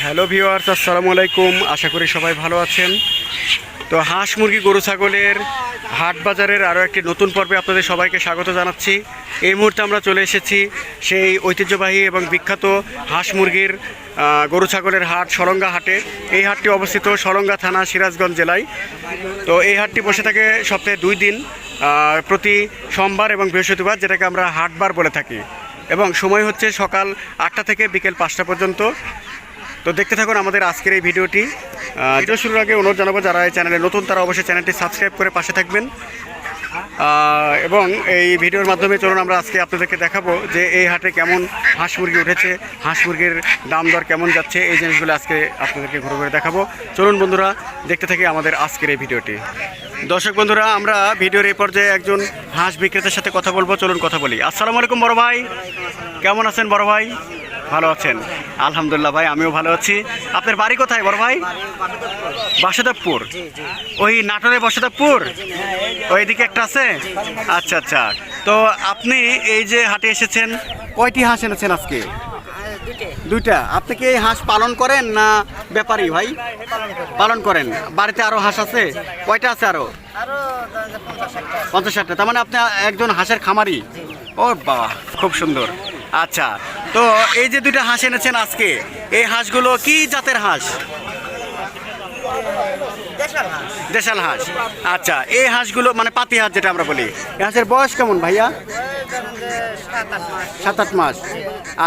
Hello viewers, আসসালামু আলাইকুম। আশা করি সবাই ভালো আছেন। তো হাঁস মুরগি গরু ছাগলের হাট বাজারের আরও একটি নতুন পর্বে আপনাদের সবাইকে স্বাগত জানাচ্ছি। এই মুহূর্তে আমরা চলে এসেছি সেই ঐতিহ্যবাহী এবং বিখ্যাত হাঁস মুরগির গরু ছাগলের হাট সরঙ্গা হাটে। এই হাটটি অবস্থিত সরঙ্গা থানা, সিরাজগঞ্জ জেলায়। তো এই হাটটি বসে থাকে সপ্তাহে 2 দিন, প্রতি সোমবার এবং বৃহস্পতিবার, যেটাকে আমরা হাটবার বলে থাকি, এবং সময় হচ্ছে সকাল 8টা থেকে বিকেল 5টা পর্যন্ত। তো দেখতে থাকুন আমাদের আজকের এই ভিডিওটি। ভিডিও শুরুর আগে অনুরোধ জানাবো, যারা এই চ্যানেলে নতুন তারা অবশ্যই চ্যানেলটি সাবস্ক্রাইব করে পাশে থাকবেন। এবং এই ভিডিওর মাধ্যমে চলুন আমরা আজকে আপনাদেরকে দেখাবো যে এই হাটে কেমন হাঁস মুরগি উঠেছে, হাঁস মুরগির দাম দর কেমন যাচ্ছে, এই জিনিসগুলো আজকে আপনাদেরকে ঘুরে ঘুরে দেখাবো। চলুন বন্ধুরা, দেখতে থাকি আমাদের আজকের এই ভিডিওটি। দর্শক বন্ধুরা, আমরা ভিডিওর এই পর্যায়ে একজন হাঁস বিক্রেতার সাথে কথা বলবো। চলুন কথা বলি। আসসালামু আলাইকুম বড় ভাই, কেমন আছেন বড় ভাই? ভালো আছেন? আলহামদুলিল্লাহ ভাই, আমিও ভালো আছি। আপনার বাড়ি কোথায় বড় ভাই? বাসুদেবপুর। ওই নাটোরের বাসুদেবপুর ওইদিকে একটা আছে? আচ্ছা আচ্ছা। তো আপনি এই যে হাটে এসেছেন, কয়টি হাঁস এনেছেন আজকে? দুইটা। আপনি কি এই হাঁস পালন করেন না ব্যাপারী ভাই? পালন করেন। বাড়িতে আরো হাঁস আছে? কয়টা আছে আরো? 50-60টা। তার মানে আপনি একজন হাঁসের খামারি? ও বাবা, খুব সুন্দর। আচ্ছা, তো এই যে দুইটা হাঁস এনেছেন আজকে, এই হাঁসগুলো কি জাতের হাঁস? দেশাল হাঁস। আচ্ছা, এই হাঁসগুলো মানে পাতি হাঁস যেটা আমরা বলি, এই হাঁসের বয়স কেমন ভাইয়া? 7-8 মাস।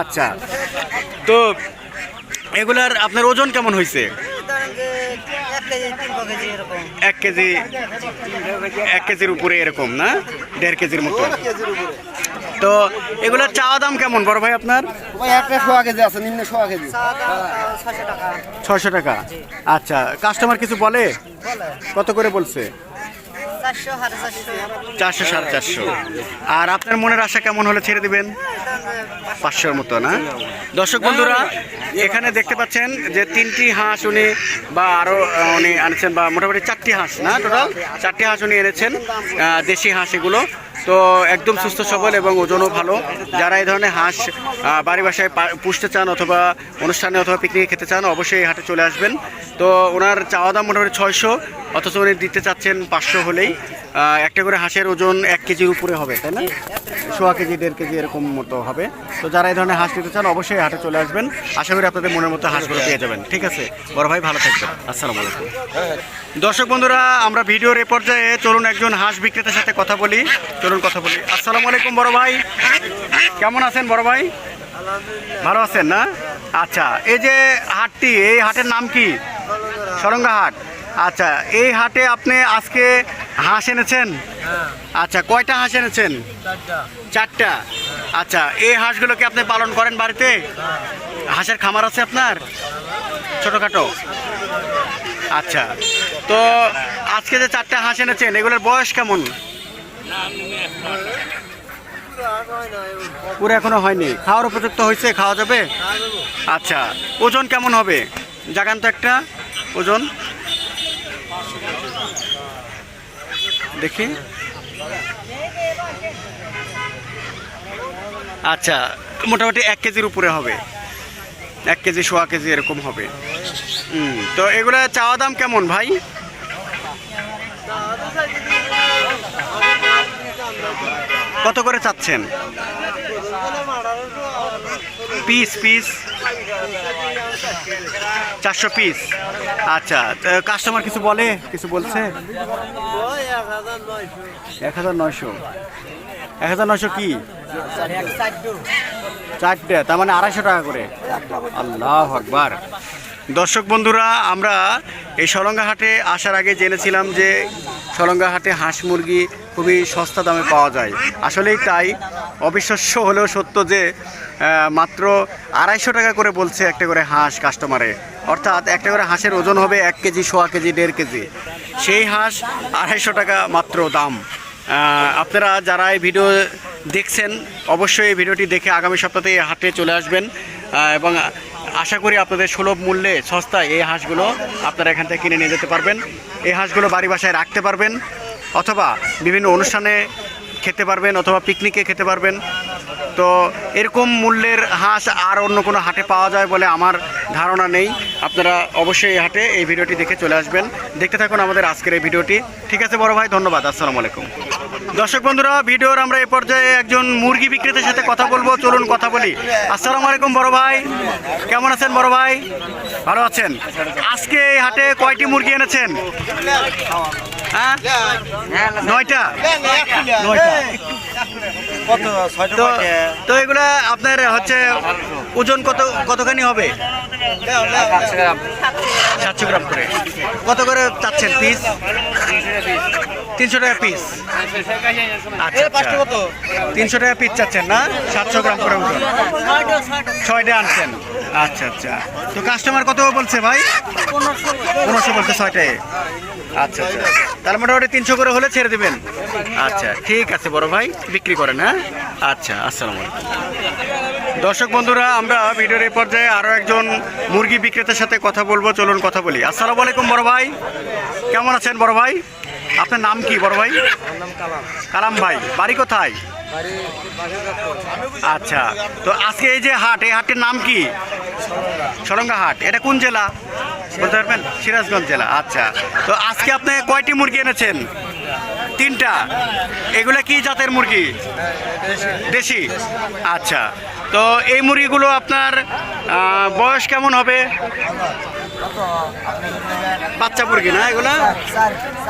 আচ্ছা, তো এগুলার আপনার ওজন কেমন হয়েছে? 1 কেজির উপরে এরকম না? 1.5 কেজির মতো। তো এগুলোর চাওয়া দাম কেমন বড় ভাই আপনার? 600 টাকা। আচ্ছা, কাস্টমার কিছু বলে? কত করে বলছে? 400-450। আর আপনার মনের আশা কেমন হলে ছেড়ে দিবেন? 500-র মতো না? দর্শক বন্ধুরা, এখানে দেখতে পাচ্ছেন যে 3টি হাঁস উনি বা আরও উনি আনছেন, বা মোটামুটি 4টি হাঁস না, টোটাল 4টি হাঁস উনি এনেছেন, দেশি হাঁস এগুলো। তো একদম সুস্থ সবল এবং ওজনও ভালো। যারা এই ধরনের হাঁস বাড়ি বাসায় পুষতে চান অথবা অনুষ্ঠানে অথবা পিকনিকে খেতে চান, অবশ্যই এই হাটে চলে আসবেন। তো ওনার চাওয়া দাম মোটামুটি 600, অথচ উনি দিতে চাচ্ছেন 500 হলেই। একটা করে হাঁসের ওজন 1 কেজির উপরে হবে, তাই না? 1.5 কেজি 1.5 কেজি এরকম মতো হবে। তো যারা এই ধরনের হাঁস নিতে চান, অবশ্যই এই হাটে চলে আসবেন। আশা করি আপনাদের মনের মতো হাঁসগুলো পেয়ে যাবেন। ঠিক আছে বড় ভাই, ভালো থাকবেন। আসসালামু আলাইকুম। দর্শক বন্ধুরা, আমরা ভিডিওর এই পর্যায়ে চলুন একজন হাঁস বিক্রেতার সাথে কথা বলি। চলুন কথা বলি। আসসালামু আলাইকুম বড় ভাই, কেমন আছেন বড় ভাই? ভালো আছেন না? আচ্ছা, এই যে হাটটি, এই হাটের নাম কি? সরঙ্গা হাট। আচ্ছা, এই হাটে আপনি আজকে হাঁস এনেছেন? আচ্ছা, কয়টা হাঁস এনেছেন? 4টা। আচ্ছা, এই হাঁসগুলোকে আপনি পালন করেন বাড়িতে? হাঁসের খামার আছে আপনার ছোটোখাটো? আচ্ছা, তো আজকে যে 4টা হাঁস এনেছেন, এগুলোর বয়স কেমন? পুরো এখনো হয়নি। খাওয়ার উপযুক্ত হয়েছে? খাওয়া যাবে? আচ্ছা, ওজন কেমন হবে? জাগান তো একটা ওজন দেখি। আচ্ছা, মোটামুটি 1 কেজির উপরে হবে, 1 কেজি 1.25 কেজি এরকম হবে। তো এগুলা চাওয়া দাম কেমন ভাই? কত করে চাচ্ছেন পিস? 400 পিস। আচ্ছা, কাস্টমার কিছু বলে? কিছু বলছে? 1900। 1900 কি? 4টে, তার মানে 250 টাকা করে। আল্লাহু আকবার। দর্শক বন্ধুরা, আমরা এই সরঙ্গা হাটে আসার আগে জেনেছিলাম যে সরঙ্গা হাটে হাঁস মুরগি খুবই সস্তা দামে পাওয়া যায়। আসলেই তাই। অবিশ্বাস্য হলেও সত্য যে মাত্র 250 টাকা করে বলছে একটা করে হাঁস কাস্টমারে। অর্থাৎ একটা করে হাঁসের ওজন হবে 1 কেজি 1.25 কেজি 1.5 কেজি। সেই হাঁস 250 টাকা মাত্র দাম। আপনারা যারা এই ভিডিও দেখছেন, অবশ্যই এই ভিডিওটি দেখে আগামী সপ্তাহে এই হাটে চলে আসবেন, এবং আশা করি আপনাদের সুলভ মূল্যে সস্তায় এই হাঁসগুলো আপনারা এখান থেকে কিনে নিয়ে যেতে পারবেন। এই হাঁসগুলো বাড়ি বাসায় রাখতে পারবেন, অথবা বিভিন্ন অনুষ্ঠানে খেতে পারবেন, অথবা পিকনিকে খেতে পারবেন। তো এরকম মূল্যের হাঁস আর অন্য কোনো হাটে পাওয়া যায় বলে আমার ধারণা নেই। আপনারা অবশ্যই এই হাটে এই ভিডিওটি দেখে চলে আসবেন। দেখতে থাকুন আমাদের আজকের এই ভিডিওটি। ঠিক আছে বড় ভাই, ধন্যবাদ। আসসালামু আলাইকুম। দর্শক বন্ধুরা, ভিডিওর আমরা এই পর্যায়ে একজন মুরগি বিক্রেতার সাথে কথা বলবো, চলুন কথা বলি। আসসালামু আলাইকুম বড় ভাই, কেমন আছেন বড় ভাই? ভালো আছেন? আজকে এই হাটে কয়টি মুরগি এনেছেন? হ্যাঁ, 9টা। তো এগুলা আপনার হচ্ছে ওজন কতখানি হবে? 700 গ্রাম করে। কত করে চাচ্ছেন পিস? 300 টাকা পিস। আচ্ছা, 300 টাকা পিস চাচ্ছেন না? 700 গ্রাম করে ওজন। 6টা আনছেন। আচ্ছা আচ্ছা। তো কাস্টমার কত বলছে ভাই? 1500 বলছে 6টায়। আচ্ছা আচ্ছা, তাহলে মোটামুটি 300 করে হলে ছেড়ে দেবেন। আচ্ছা ঠিক আছে বড় ভাই, বিক্রি করেন। হ্যাঁ, আচ্ছা, আসসালামু আলাইকুম। দর্শক বন্ধুরা, আমরা ভিডিওর এই পর্যায়ে আরও একজন মুরগি বিক্রেতার সাথে কথা বলবো, চলুন কথা বলি। আসসালামু আলাইকুম বড় ভাই, কেমন আছেন বড় ভাই? আপনার নাম কি বড় ভাই? কালাম ভাই, বাড়ি কোথায়? আচ্ছা, তো আজকে এই যে হাট, এই হাটের নাম কি? সলঙ্গা হাট। এটা কোন জেলা বলতে পারবেন? সিরাজগঞ্জ জেলা। আচ্ছা, তো আজকে আপনি কয়টি মুরগি এনেছেন? 3টা। এগুলা কি জাতের মুরগি? দেশি। আচ্ছা, তো এই মুরগিগুলো আপনার বয়স কেমন হবে? বাচ্চা মুরগি না এগুলা?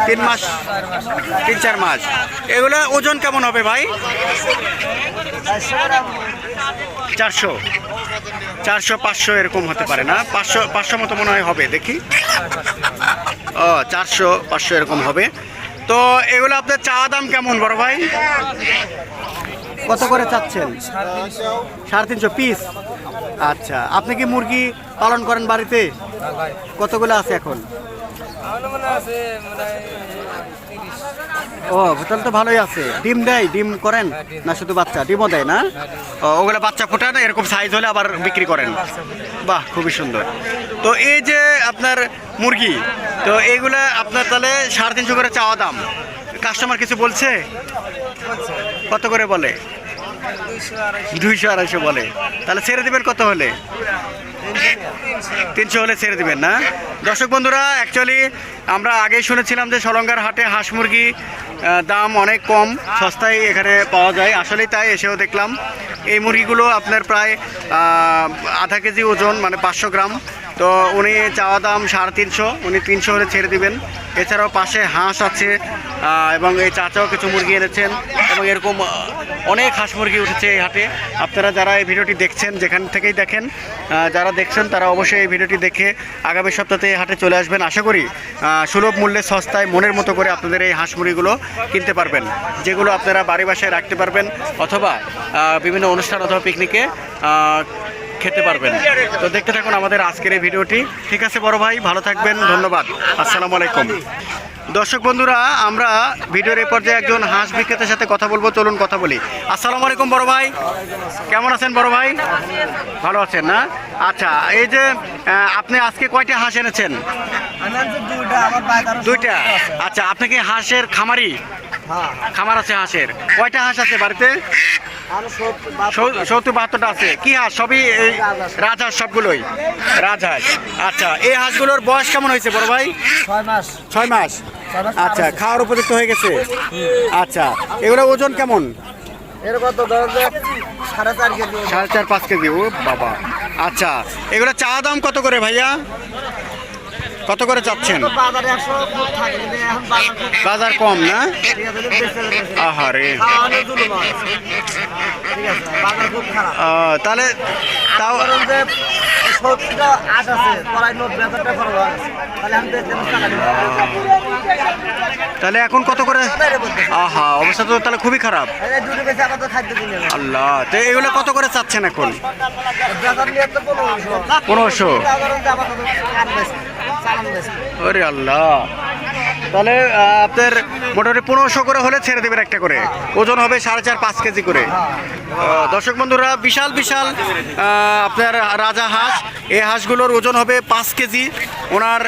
3 মাস, 3-4 মাস। এগুলা ওজন কেমন হবে ভাই? 400-500 এরকম হতে পারে না? 500 মতো মনে হয় হবে, দেখি। ও, 400-500 এরকম হবে। তো এগুলো আপনার চাওয়া দাম কেমন বড় ভাই? কত করে চাচ্ছেন? 350 পিস। আচ্ছা, আপনি কি মুরগি পালন করেন বাড়িতে? কতগুলো আছে এখন? ও, তাহলে তো ভালোই আছে। ডিম দেয়? ডিম করেন না শুধু বাচ্চা? ডিমও দেয় না? ও, ওগুলো বাচ্চা ফোটান, এরকম সাইজ হলে আবার বিক্রি করেন। বাহ, খুবই সুন্দর। তো এই যে আপনার মুরগি, তো এইগুলা আপনার তাহলে 350 করে চাওয়া দাম। কাস্টমার কিছু বলছে? কত করে বলে? 200-250 বলে। তাহলে ছেড়ে দেবেন কত হলে? 300 হলে ছেড়ে দিবেন না? দর্শক বন্ধুরা, অ্যাকচুয়ালি আমরা আগেই শুনেছিলাম যে সলঙ্গার হাটে হাঁস মুরগি দাম অনেক কম, সস্তায় এখানে পাওয়া যায়। আসলেই তাই, এসেও দেখলাম। এই মুরগিগুলো আপনার প্রায় আধা কেজি ওজন, মানে 500 গ্রাম। তো উনি চাওয়া দাম 350, উনি 300 হলে ছেড়ে দিবেন। এছাড়াও পাশে হাঁস আছে, এবং এই চাচাও কিছু মুরগি এনেছেন, এবং এরকম অনেক হাঁস মুরগি উঠেছে এই হাটে। আপনারা যারা এই ভিডিওটি দেখছেন, যেখান থেকেই দেখেন, যারা দেখছেন তারা অবশ্যই এই ভিডিওটি দেখে আগামী সপ্তাহে এই হাটে চলে আসবেন। আশা করি সুলভ মূল্যে সস্তায় মনের মতো করে আপনাদের এই হাঁস মুরগিগুলো কিনতে পারবেন, যেগুলো আপনারা বাড়ি বাসায় রাখতে পারবেন, অথবা বিভিন্ন অনুষ্ঠান অথবা পিকনিকে খেতে পারবেন। তো দেখতে থাকুন আমাদের আজকের এই ভিডিওটি। ঠিক আছে বড় ভাই, ভালো থাকবেন, ধন্যবাদ। আসসালামু আলাইকুম। দর্শক বন্ধুরা, আমরা ভিডিওর এই পর্যায়ে একজন হাঁস বিক্রেতার সাথে কথা বলবো, চলুন কথা বলি। আসসালামু আলাইকুম বড় ভাই, কেমন আছেন বড় ভাই? ভালো আছেন না? আচ্ছা, এই যে আপনি আজকে কয়টা হাঁস এনেছেন? 2টা। আচ্ছা, আপনি কি হাঁসের খামারি? খামার আছে হাঁসের? কয়টা হাঁস আছে বাড়িতে? 70-72টা আছে। কি হাঁস? সবই রাজহাঁস? সবগুলোই রাজহাঁস। আচ্ছা, এই হাঁসগুলোর বয়স কেমন হয়েছে বড় ভাই? 6 মাস। আচ্ছা, খাওয়ার উপযুক্ত হয়ে গেছে? আচ্ছা, এগুলো ওজন কেমন? 4.5-5 কেজি। ও বাবা। আচ্ছা, এগুলো চাওয়া দাম কত করে ভাইয়া? কত করে চাচ্ছেন? বাজার কম না? আহারে, তাহলে তাও তাহলে এখন কত করে? আহা, অবস্থা তো তাহলে খুবই খারাপ। আল্লাহ, তো এগুলো কত করে চাচ্ছেন এখন? 1500। ওরে আল্লাহ, তাহলে আপনার মোটামুটি 1500 করে হলে ছেড়ে দেবেন একটা করে, ওজন হবে 4.5-5 কেজি করে। দর্শক বন্ধুরা, বিশাল বিশাল আপনার রাজা হাঁস, এই হাঁসগুলোর ওজন হবে 5 কেজি। ওনার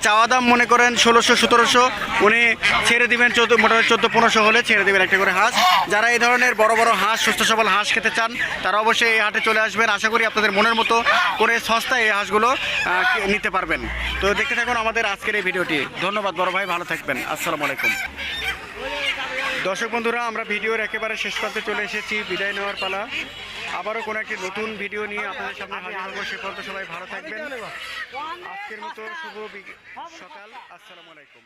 চাওয়া দাম মনে করেন 1600-1700, উনি ছেড়ে দিবেন মোটামুটি 1400-1500 হলে ছেড়ে দেবেন একটা করে হাঁস। যারা এই ধরনের বড় বড় হাঁস, সুস্থ সবল হাঁস খেতে চান তারা অবশ্যই এই হাটে চলে আসবেন। আশা করি আপনাদের মনের মতো করে সস্তায় এই হাঁসগুলো নিতে পারবেন। তো দেখতে থাকুন আমাদের আজকের এই ভিডিওটি। ধন্যবাদ বড় ভাই, ভালো থাকবেন। আসসালামু আলাইকুম। দর্শক বন্ধুরা, আমরা ভিডিওর একেবারে শেষ প্রান্তে চলে এসেছি, বিদায় নেওয়ার পালা। আবারও কোনো একটি নতুন ভিডিও নিয়ে আপনাদের সামনে হাজির হবো। সে পর্যন্ত সবাই ভালো থাকবেন। আজকের মতো শুভ সকাল। আসসালামু আলাইকুম।